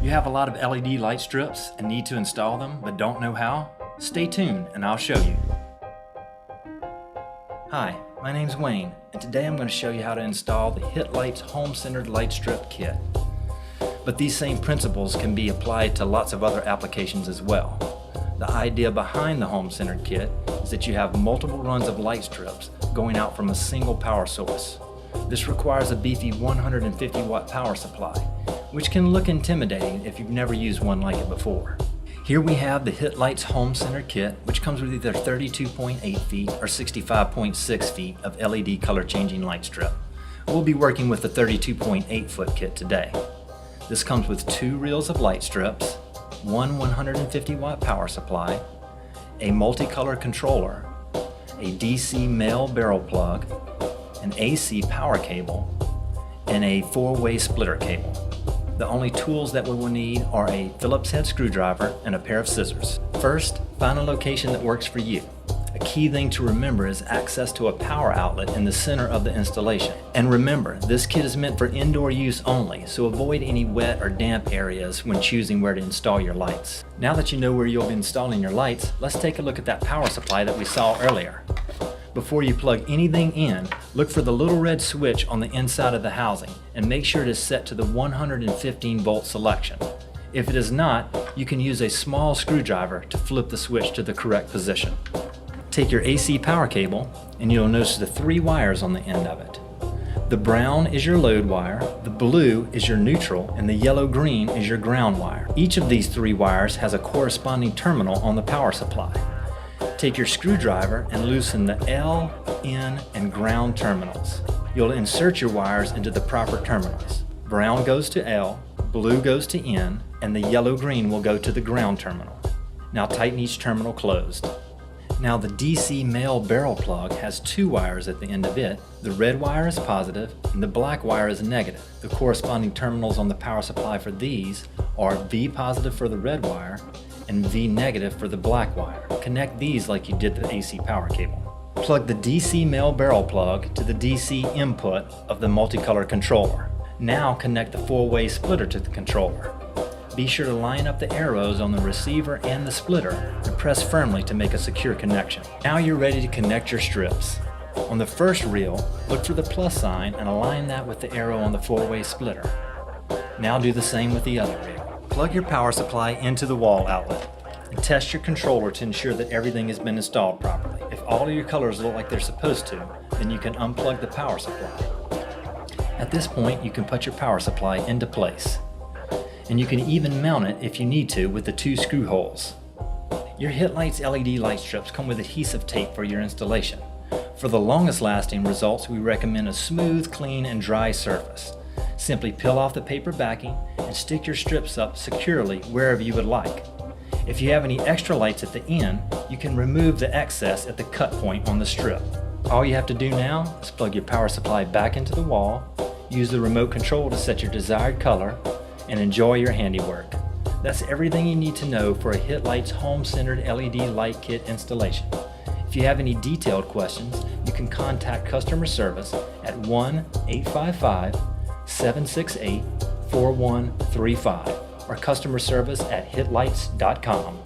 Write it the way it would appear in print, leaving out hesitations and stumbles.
You have a lot of LED light strips and need to install them but don't know how? Stay tuned and I'll show you. Hi, my name's Wayne, and today I'm going to show you how to install the HitLights Home-Centered Light Strip Kit. But these same principles can be applied to lots of other applications as well. The idea behind the Home-Centered Kit is that you have multiple runs of light strips going out from a single power source. This requires a beefy 150 watt power supply, which can look intimidating if you've never used one like it before. Here we have the HitLights Home-Centered Kit, which comes with either 32.8 feet or 65.6 feet of LED color changing light strip. We'll be working with the 32.8 foot kit today. This comes with 2 reels of light strips, one 150 watt power supply, a multicolor controller, a DC male barrel plug, an AC power cable, and a 4-way splitter cable. The only tools that we will need are a Phillips head screwdriver and a pair of scissors. First, find a location that works for you. A key thing to remember is access to a power outlet in the center of the installation. And remember, this kit is meant for indoor use only, so avoid any wet or damp areas when choosing where to install your lights. Now that you know where you'll be installing your lights, let's take a look at that power supply that we saw earlier. Before you plug anything in, look for the little red switch on the inside of the housing and make sure it is set to the 115 volt selection. If it is not, you can use a small screwdriver to flip the switch to the correct position. Take your AC power cable and you'll notice the 3 wires on the end of it. The brown is your load wire, the blue is your neutral, and the yellow-green is your ground wire. Each of these 3 wires has a corresponding terminal on the power supply. Take your screwdriver and loosen the L, N, and ground terminals. You'll insert your wires into the proper terminals. Brown goes to L, blue goes to N, and the yellow-green will go to the ground terminal. Now tighten each terminal closed. Now the DC male barrel plug has 2 wires at the end of it. The red wire is positive and the black wire is negative. The corresponding terminals on the power supply for these are V positive for the red wire and V negative for the black wire. Connect these like you did the AC power cable. Plug the DC male barrel plug to the DC input of the multicolor controller. Now connect the 4-way splitter to the controller. Be sure to line up the arrows on the receiver and the splitter and press firmly to make a secure connection. Now you're ready to connect your strips. On the first reel, look for the plus sign and align that with the arrow on the 4-way splitter. Now do the same with the other reel. Plug your power supply into the wall outlet and test your controller to ensure that everything has been installed properly. If all of your colors look like they're supposed to, then you can unplug the power supply. At this point, you can put your power supply into place. And you can even mount it if you need to with the 2 screw holes. Your HitLights LED light strips come with adhesive tape for your installation. For the longest lasting results, we recommend a smooth, clean, and dry surface. Simply peel off the paper backing and stick your strips up securely wherever you would like. If you have any extra lights at the end, you can remove the excess at the cut point on the strip. All you have to do now is plug your power supply back into the wall, use the remote control to set your desired color, and enjoy your handiwork. That's everything you need to know for a HitLights Home-Centered LED light kit installation. If you have any detailed questions, you can contact customer service at 1-855-768-4135 or customer service at hitlights.com.